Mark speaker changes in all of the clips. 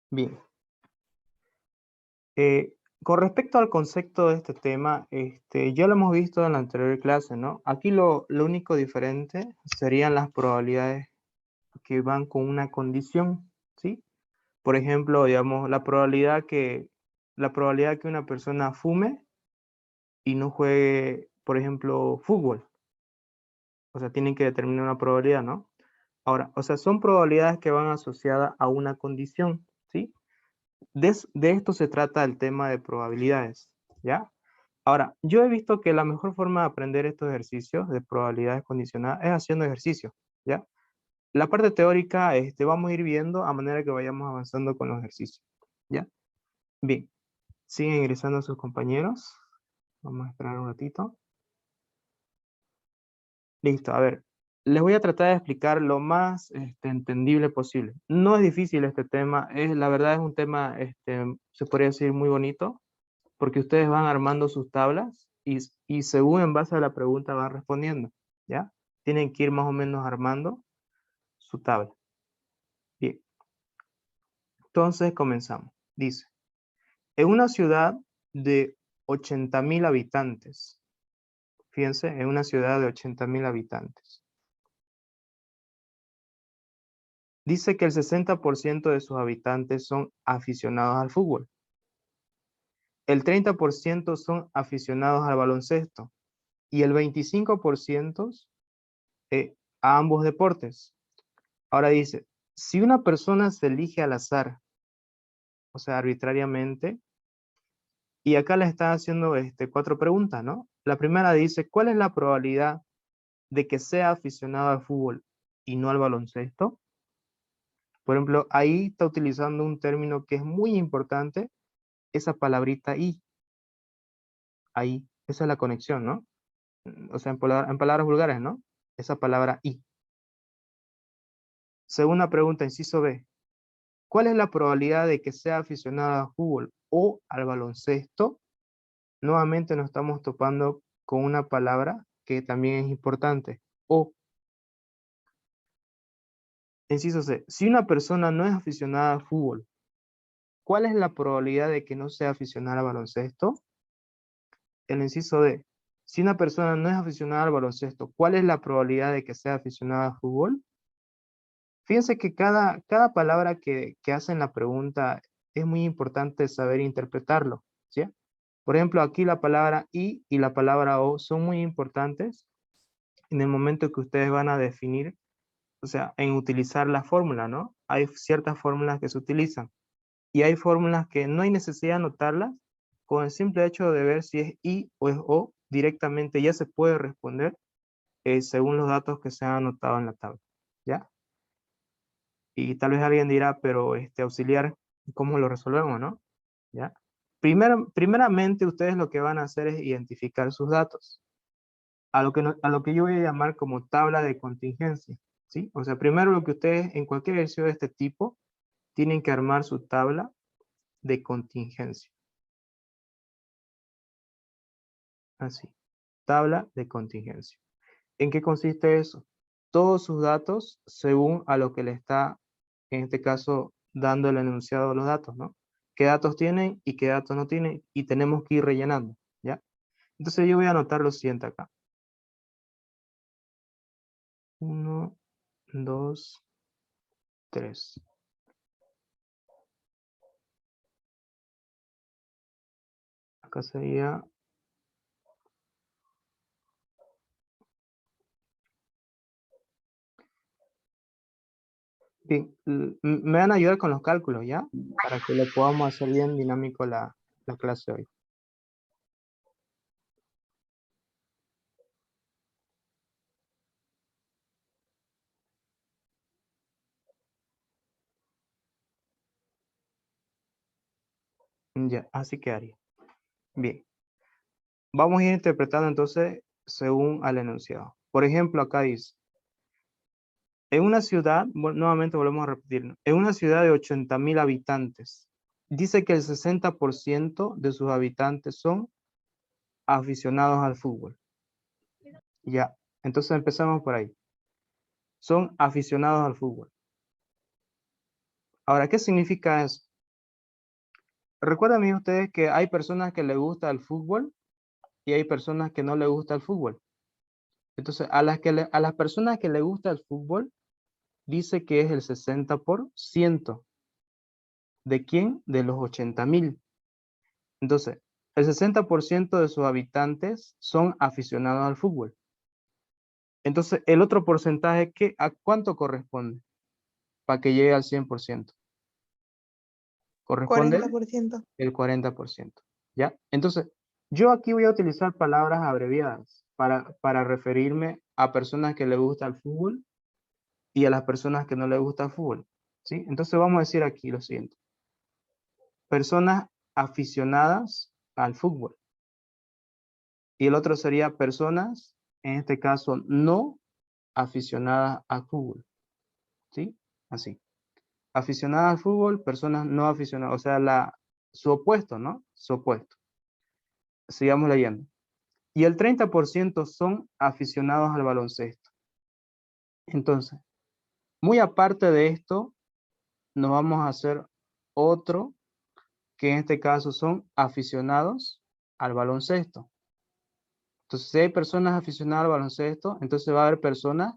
Speaker 1: Bien. Eh, con respecto al concepto de este tema, ya lo hemos visto en la anterior clase, ¿no? Aquí lo único diferente serían las probabilidades que van con una condición, ¿sí? Por ejemplo, digamos, la probabilidad que una persona fume y no juegue, por ejemplo, fútbol. O sea, tienen que determinar una probabilidad, ¿no? Ahora, o sea, son probabilidades que van asociadas a una condición, ¿sí? De esto se trata el tema de probabilidades, ¿ya? Ahora, yo he visto que la mejor forma de aprender estos ejercicios de probabilidades condicionadas es haciendo ejercicios, ¿ya? La parte teórica, vamos a ir viendo a manera que vayamos avanzando con los ejercicios, ¿ya? Bien, siguen ingresando sus compañeros. Vamos a esperar un ratito. Listo, a ver, les voy a tratar de explicar lo más entendible posible. No es difícil este tema, la verdad es un tema, se podría decir muy bonito, porque ustedes van armando sus tablas y según en base a la pregunta van respondiendo, ¿ya? Tienen que ir más o menos armando su tabla. Bien, entonces comenzamos. Dice, en una ciudad de 80.000 habitantes, fíjense, en una ciudad de 80.000 habitantes, dice que el 60% de sus habitantes son aficionados al fútbol. El 30% son aficionados al baloncesto y el 25% a ambos deportes. Ahora dice, si una persona se elige al azar, o sea, arbitrariamente, y acá le está haciendo 4 preguntas, ¿no? La primera dice, ¿cuál es la probabilidad de que sea aficionado al fútbol y no al baloncesto? Por ejemplo, ahí está utilizando un término que es muy importante, esa palabrita y. Ahí, esa es la conexión, ¿no? O sea, en palabras vulgares, ¿no? Esa palabra y. Segunda pregunta, inciso B. ¿Cuál es la probabilidad de que sea aficionado al fútbol o al baloncesto? Nuevamente nos estamos topando con una palabra que también es importante. O, inciso C. Si una persona no es aficionada al fútbol, ¿cuál es la probabilidad de que no sea aficionada al baloncesto? El inciso D. Si una persona no es aficionada al baloncesto, ¿cuál es la probabilidad de que sea aficionada al fútbol? Fíjense que cada palabra que hacen la pregunta es muy importante saber interpretarlo, ¿sí? Por ejemplo, aquí la palabra y la palabra o son muy importantes en el momento que ustedes van a definir, o sea, en utilizar la fórmula, ¿no? Hay ciertas fórmulas que se utilizan y hay fórmulas que no hay necesidad de anotarlas, con el simple hecho de ver si es y o es o, directamente ya se puede responder según los datos que se han anotado en la tabla, ¿ya? Y tal vez alguien dirá, pero auxiliar, ¿cómo lo resolvemos, no? ¿Ya? Primeramente, ustedes lo que van a hacer es identificar sus datos, a lo que, a lo que yo voy a llamar como tabla de contingencia, ¿sí? O sea, primero lo que ustedes, en cualquier ejercicio de este tipo, tienen que armar su tabla de contingencia. Así, tabla de contingencia. ¿En qué consiste eso? Todos sus datos según a lo que le está, en este caso, dando el enunciado de los datos, ¿no? ¿Qué datos tienen y qué datos no tienen? Y tenemos que ir rellenando, ¿ya? Entonces yo voy a anotar lo siguiente acá. 1, 2, 3. Acá sería... Bien, me van a ayudar con los cálculos, ¿ya? Para que lo podamos hacer bien dinámico la clase hoy. Ya, así quedaría. Bien, vamos a ir interpretando entonces según al enunciado. Por ejemplo, acá dice, en una ciudad, nuevamente volvemos a repetir, ¿no? En una ciudad de 80.000 habitantes, dice que el 60% de sus habitantes son aficionados al fútbol. Ya, entonces empezamos por ahí. Son aficionados al fútbol. Ahora, ¿qué significa eso? recuerden ustedes que hay personas que les gusta el fútbol y hay personas que no les gusta el fútbol. Entonces, a las personas que les gusta el fútbol, dice que es el 60%. ¿De quién? De los 80.000. Entonces, el 60% de sus habitantes son aficionados al fútbol. Entonces, el otro porcentaje, ¿a cuánto corresponde para que llegue al 100%? Corresponde
Speaker 2: 40%.
Speaker 1: el 40%. ¿Ya? Entonces, yo aquí voy a utilizar palabras abreviadas para referirme a personas que les gusta el fútbol y a las personas que no les gusta el fútbol. ¿Sí? Entonces, vamos a decir aquí lo siguiente. Personas aficionadas al fútbol. Y el otro sería personas, en este caso, no aficionadas al fútbol. ¿Sí? Así. Aficionadas al fútbol, personas no aficionadas, o sea, su opuesto, ¿no? Su opuesto. Sigamos leyendo. Y el 30% son aficionados al baloncesto. Entonces, muy aparte de esto, nos vamos a hacer otro, que en este caso son aficionados al baloncesto. Entonces, si hay personas aficionadas al baloncesto, entonces va a haber personas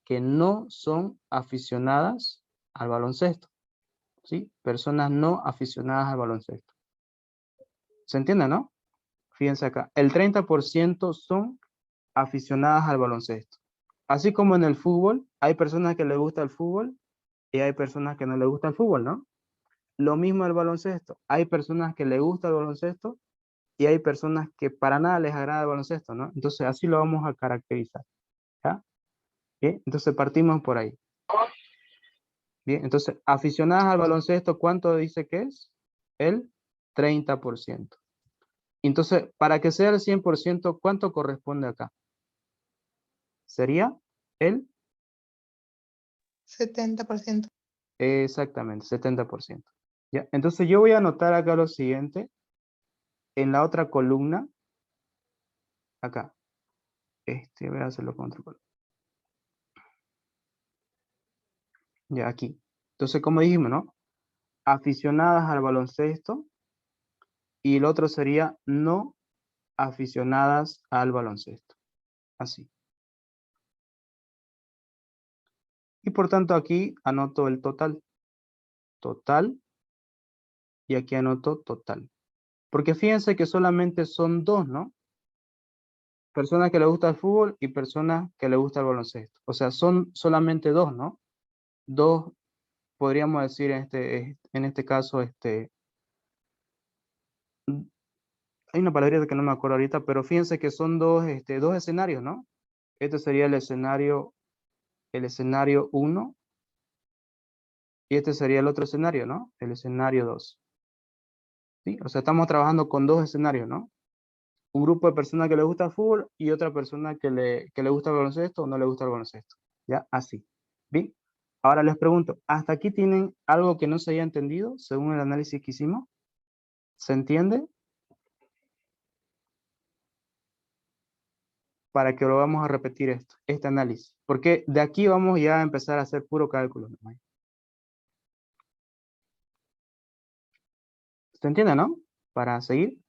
Speaker 1: que no son aficionadas al baloncesto. ¿Sí? Personas no aficionadas al baloncesto. ¿Se entiende, no? Fíjense acá. El 30% son aficionadas al baloncesto. Así como en el fútbol, hay personas que les gusta el fútbol y hay personas que no les gusta el fútbol, ¿no? Lo mismo el baloncesto. Hay personas que les gusta el baloncesto y hay personas que para nada les agrada el baloncesto, ¿no? Entonces así lo vamos a caracterizar, ¿ya? Bien, entonces partimos por ahí. Bien, entonces aficionadas al baloncesto, ¿cuánto dice que es? El 30%. Entonces, para que sea el 100%, ¿cuánto corresponde acá? Sería el
Speaker 2: 70%.
Speaker 1: exactamente, 70%. ¿Ya? Entonces yo voy a anotar acá lo siguiente, en la otra columna, acá. Voy a hacerlo con otro color. Ya, aquí. Entonces, como dijimos, ¿no? Aficionadas al baloncesto y el otro sería no aficionadas al baloncesto. Así. Y por tanto aquí anoto el total. Total. Y aquí anoto total. Porque fíjense que solamente son dos, ¿no? Personas que le gusta el fútbol y personas que le gusta el baloncesto. O sea, son solamente dos, ¿no? Dos, podríamos decir en este caso, hay una palabrita que no me acuerdo ahorita, pero fíjense que son dos escenarios, ¿no? Este sería el escenario 1 y este sería el otro escenario, ¿no? El escenario 2. ¿Sí? O sea, estamos trabajando con dos escenarios, ¿no? Un grupo de personas que le gusta el fútbol y otra persona que le gusta el baloncesto o no le gusta el baloncesto. ¿Ya? Así. Bien. Ahora les pregunto, ¿hasta aquí tienen algo que no se haya entendido según el análisis que hicimos? ¿Se entiende? Para que lo vamos a repetir este análisis. Porque de aquí vamos ya a empezar a hacer puro cálculo, ¿no? ¿Se entiende, no? Para seguir.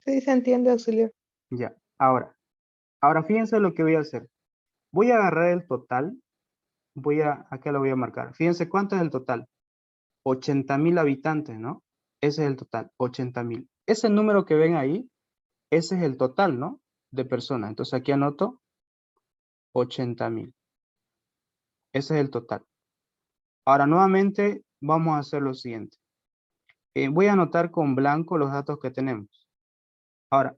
Speaker 2: Sí, se entiende, auxiliar.
Speaker 1: Ya. Ahora fíjense lo que voy a hacer. Voy a agarrar el total. Acá lo voy a marcar. Fíjense cuánto es el total. 80.000 habitantes, ¿no? Ese es el total, 80.000. Ese número que ven ahí, ese es el total, ¿no? De personas. Entonces aquí anoto 80.000. Ese es el total. Ahora nuevamente vamos a hacer lo siguiente. Voy a anotar con blanco los datos que tenemos. Ahora,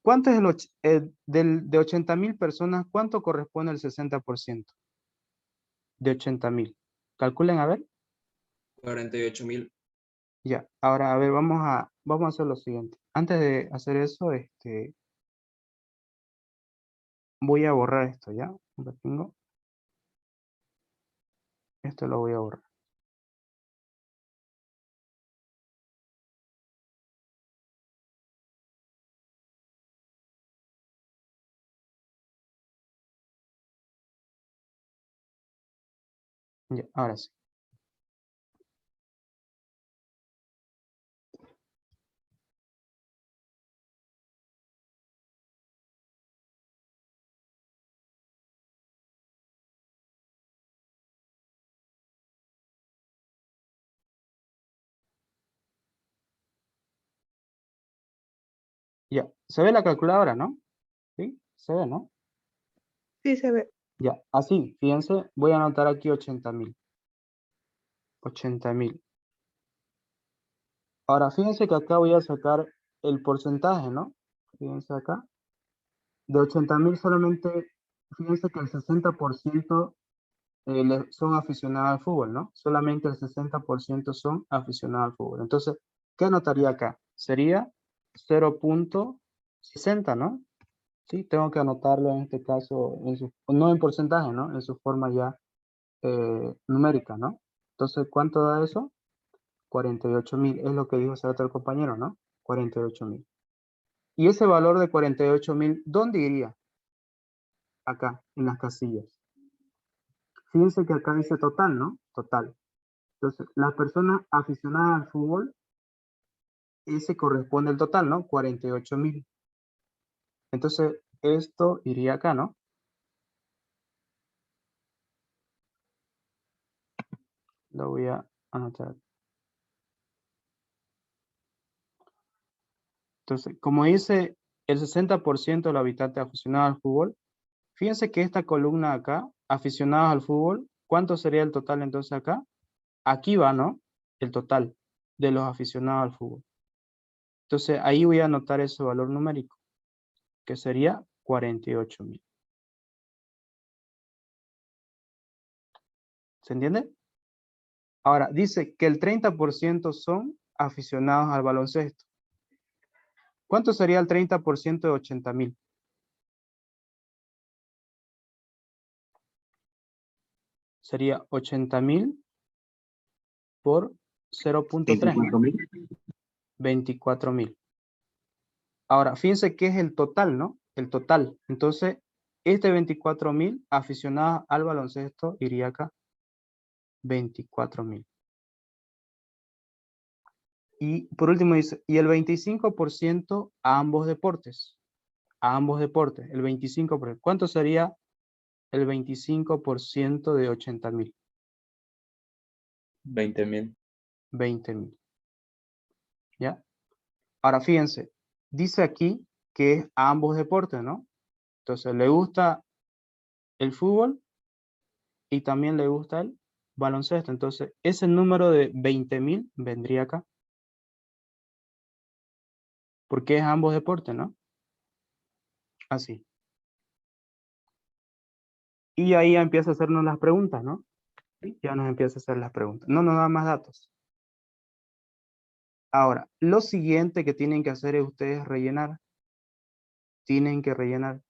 Speaker 1: ¿cuánto es de 80.000 personas, cuánto corresponde al 60% de 80.000? Calculen a ver.
Speaker 3: 48.000.
Speaker 1: Ya, ahora a ver, vamos a hacer lo siguiente. Antes de hacer eso, voy a borrar esto, ¿ya? Lo tengo. Esto lo voy a borrar. Ya, ahora sí. Ya, se ve la calculadora, ¿no? ¿Sí? Se ve, ¿no?
Speaker 2: Sí se ve.
Speaker 1: Ya, así, fíjense, voy a anotar aquí 80.000. 80.000. Ahora, fíjense que acá voy a sacar el porcentaje, ¿no? Fíjense acá. De 80.000 solamente, fíjense que el 60% son aficionados al fútbol, ¿no? Solamente el 60% son aficionados al fútbol. Entonces, ¿qué anotaría acá? Sería 0.60, ¿no? Sí, tengo que anotarlo en este caso, no en porcentaje, ¿no? En su forma ya numérica, ¿no? Entonces, ¿cuánto da eso? 48.000, es lo que dijo hace rato el compañero, ¿no? 48.000. Y ese valor de 48.000, ¿dónde iría? Acá, en las casillas. Fíjense que acá dice total, ¿no? Total. Entonces, las personas aficionadas al fútbol, ese corresponde al total, ¿no? 48.000. Entonces, esto iría acá, ¿no? Lo voy a anotar. Entonces, como dice el 60% de los habitantes aficionados al fútbol, fíjense que esta columna acá, aficionados al fútbol, ¿cuánto sería el total entonces acá? Aquí va, ¿no? El total de los aficionados al fútbol. Entonces, ahí voy a anotar ese valor numérico, que sería 48.000. ¿Se entiende? Ahora, dice que el 30% son aficionados al baloncesto. ¿Cuánto sería el 30% de 80.000? Sería 80.000 por 0.3, ¿no? 24.000. Ahora, fíjense que es el total, ¿no? El total. Entonces, este 24.000 aficionados al baloncesto iría acá. 24.000. Y por último dice, y el 25% a ambos deportes. A ambos deportes, el 25%. ¿Cuánto sería el 25% de 80.000?
Speaker 3: 20.000.
Speaker 1: 20.000. ¿Ya? Ahora fíjense, dice aquí que es a ambos deportes, ¿no? Entonces le gusta el fútbol y también le gusta el baloncesto. Entonces ese número de 20.000 vendría acá. Porque es a ambos deportes, ¿no? Así. Y ahí ya empieza a hacernos las preguntas, ¿no? ¿Sí? Ya nos empieza a hacer las preguntas. No nos da más datos. Ahora, lo siguiente que tienen que hacer es ustedes rellenar. Tienen que rellenar.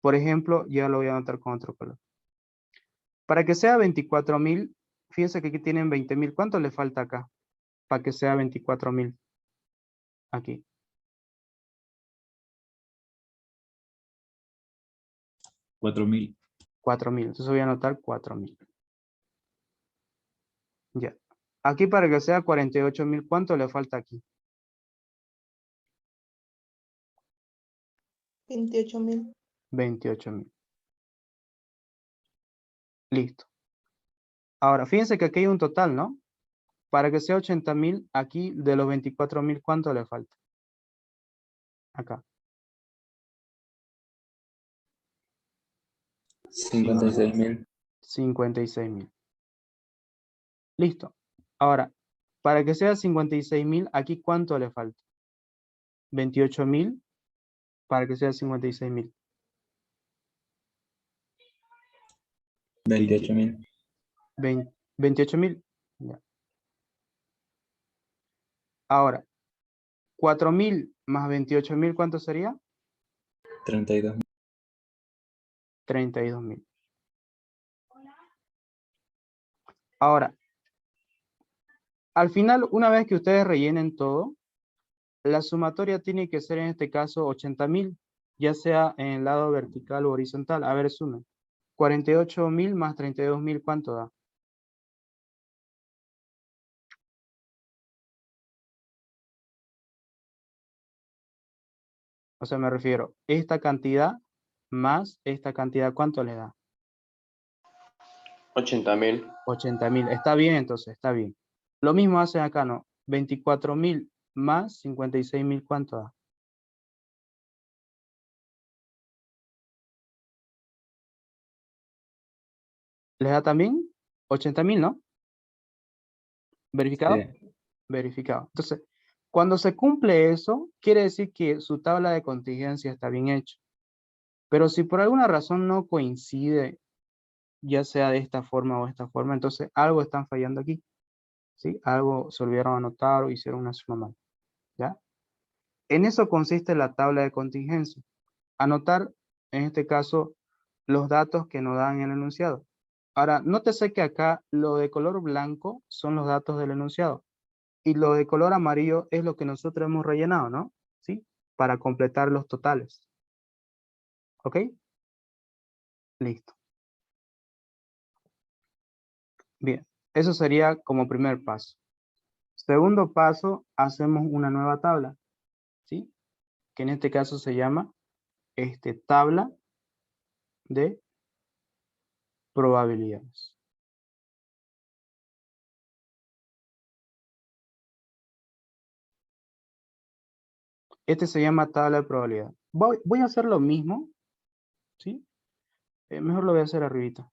Speaker 1: Por ejemplo, ya lo voy a anotar con otro color. Para que sea 24.000, fíjense que aquí tienen 20.000. ¿Cuánto le falta acá? Para que sea 24.000. Aquí.
Speaker 3: 4.000.
Speaker 1: 4.000. Entonces voy a anotar 4.000. Ya. Aquí para que sea 48.000, ¿cuánto le falta aquí?
Speaker 2: 28.000.
Speaker 1: 28.000. Listo. Ahora, fíjense que aquí hay un total, ¿no? Para que sea 80.000, aquí de los 24.000, ¿cuánto le falta? Acá.
Speaker 3: 56.000.
Speaker 1: 56.000. Listo. Ahora, para que sea 56.000, aquí ¿cuánto le falta? 28.000 para que sea 56.000.
Speaker 3: 28.000.
Speaker 1: 28.000. Ya. Ahora, 4.000 más 28.000, ¿cuánto sería?
Speaker 3: 32.000.
Speaker 1: 32.000. Ahora, al final, una vez que ustedes rellenen todo, la sumatoria tiene que ser en este caso 80.000, ya sea en el lado vertical o horizontal. A ver, sumen. 48.000 más 32.000, ¿cuánto da? O sea, me refiero, esta cantidad más esta cantidad, ¿cuánto le da?
Speaker 4: 80.000.
Speaker 1: 80.000. Está bien, entonces, está bien. Lo mismo hacen acá, ¿no? 24.000 más 56.000, ¿cuánto da? ¿Les da también? 80.000, ¿no? ¿Verificado?
Speaker 3: Sí.
Speaker 1: Verificado. Entonces, cuando se cumple eso, quiere decir que su tabla de contingencia está bien hecha. Pero si por alguna razón no coincide, ya sea de esta forma o esta forma, entonces algo están fallando aquí. ¿Sí? Algo se olvidaron anotar o hicieron una suma mal. ¿Ya? En eso consiste la tabla de contingencia. Anotar, en este caso, los datos que nos dan el enunciado. Ahora, nótese que acá lo de color blanco son los datos del enunciado y lo de color amarillo es lo que nosotros hemos rellenado, ¿no? ¿Sí? Para completar los totales. ¿Ok? Listo. Bien, eso sería como primer paso. Segundo paso, hacemos una nueva tabla, ¿sí? Que en este caso se llama tabla de probabilidades. Se llama tabla de probabilidad. Voy a hacer lo mismo, ¿sí? Mejor lo voy a hacer arribita.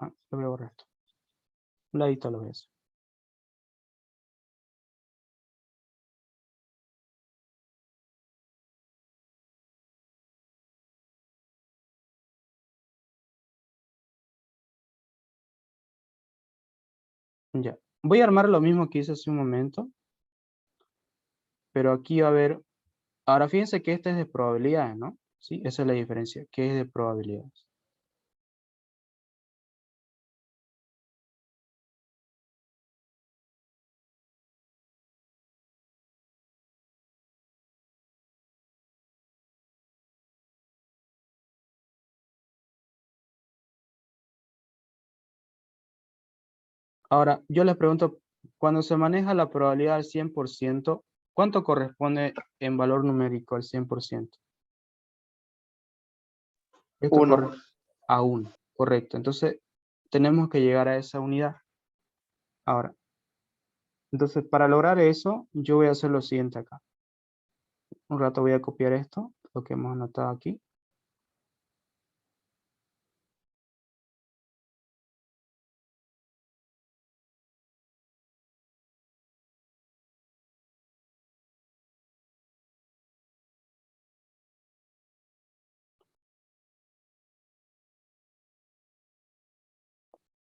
Speaker 1: Lo voy a borrar esto. Un ladito lo voy a hacer. Ya. Voy a armar lo mismo que hice hace un momento, pero aquí va a haber. Ahora fíjense que este es de probabilidades, ¿no? Sí, esa es la diferencia, que es de probabilidades. Ahora, yo les pregunto, cuando se maneja la probabilidad al 100%, ¿cuánto corresponde en valor numérico al 100%? Esto
Speaker 2: 1.
Speaker 1: corresponde a 1, correcto. Entonces, tenemos que llegar a esa unidad. Ahora, entonces, para lograr eso, yo voy a hacer lo siguiente acá. Un rato voy a copiar esto, lo que hemos anotado aquí.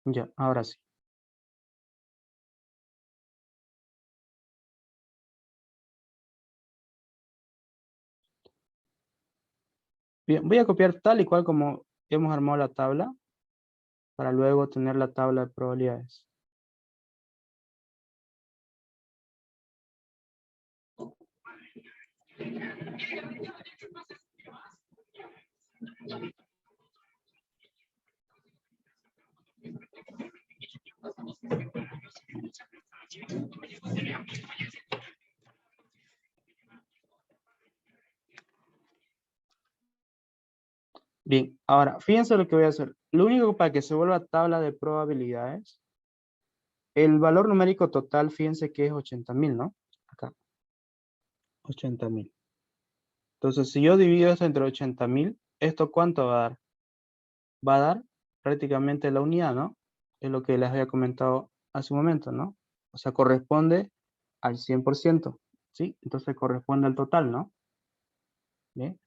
Speaker 1: Ya, ahora sí. Bien, voy a copiar tal y cual como hemos armado la tabla, para luego tener la tabla de probabilidades. Bien, ahora, fíjense lo que voy a hacer. Lo único para que se vuelva tabla de probabilidades, el valor numérico total, fíjense que es 80.000, ¿no? Acá, 80.000. Entonces, si yo divido esto entre 80.000, ¿esto cuánto va a dar? Va a dar prácticamente la unidad, ¿no? Es lo que les había comentado hace un momento, ¿no? O sea, corresponde al 100%, ¿sí? Entonces corresponde al total, ¿no? Bien.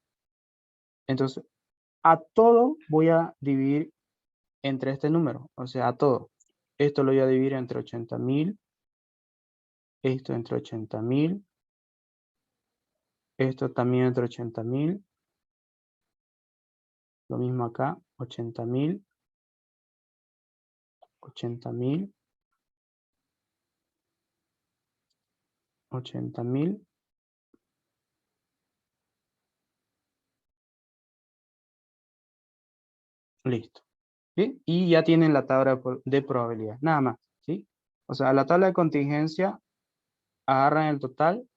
Speaker 1: Entonces, a todo voy a dividir entre este número, o sea, a todo. Esto lo voy a dividir entre 80.000, esto entre 80.000, esto también entre 80.000, lo mismo acá, 80.000, 80.000, 80.000. Listo. ¿Sí? Y ya tienen la tabla de probabilidad, nada más, ¿sí? O sea, la tabla de contingencia, agarran el total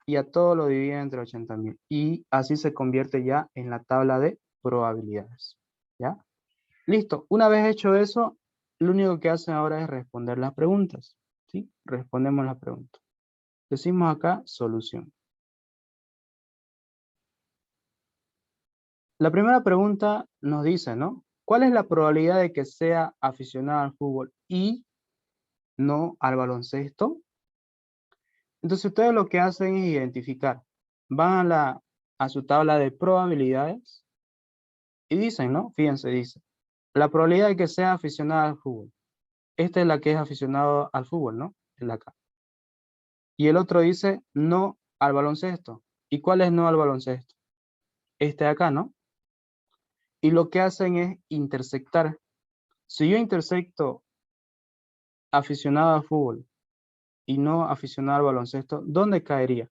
Speaker 1: y a todo lo dividen entre 80.000. Y así se convierte ya en la tabla de probabilidades, ¿ya? Listo. Una vez hecho eso, lo único que hacen ahora es responder las preguntas, ¿sí? Respondemos las preguntas. Decimos acá solución. La primera pregunta nos dice, ¿no? ¿Cuál es la probabilidad de que sea aficionado al fútbol y no al baloncesto? Entonces ustedes lo que hacen es identificar. Van a su tabla de probabilidades y dicen, ¿no? Fíjense, dice, la probabilidad de que sea aficionado al fútbol. Esta es la que es aficionado al fútbol, ¿no? Es la acá. Y el otro dice no al baloncesto. ¿Y cuál es no al baloncesto? Este de acá, ¿no? Y lo que hacen es intersectar. Si yo intersecto aficionado al fútbol y no aficionado al baloncesto, ¿dónde caería?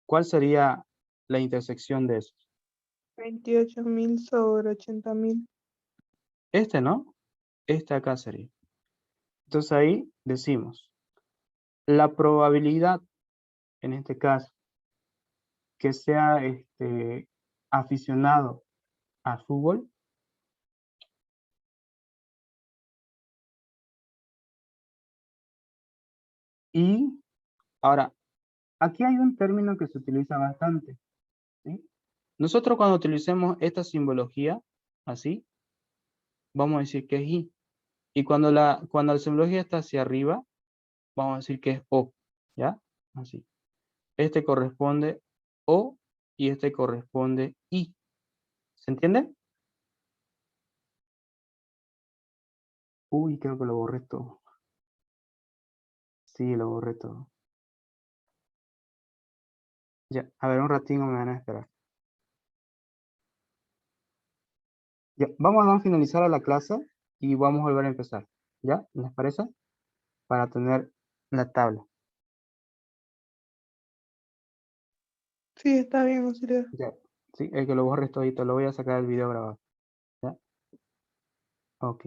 Speaker 1: ¿Cuál sería la intersección de esos?
Speaker 2: 28.000 sobre 80.000.
Speaker 1: Este, ¿no? Este acá sería. Entonces ahí decimos, la probabilidad, en este caso, que sea aficionado al fútbol, y ahora, aquí hay un término que se utiliza bastante, ¿sí? Nosotros cuando utilicemos esta simbología, así, vamos a decir que es I. Y cuando la simbología está hacia arriba, vamos a decir que es O, ¿ya? Así. Este corresponde O y este corresponde I. ¿Se entiende? Uy, creo que lo borré todo. Sí, lo borré todo. Ya, a ver, un ratito me van a esperar. Ya, vamos a finalizar la clase y vamos a volver a empezar. ¿Ya? ¿Les parece? Para tener la tabla.
Speaker 2: Sí, está bien, auxiliar.
Speaker 1: Ya. Sí, el que lo borre todito, lo voy a sacar del video grabado. ¿Ya? Ok.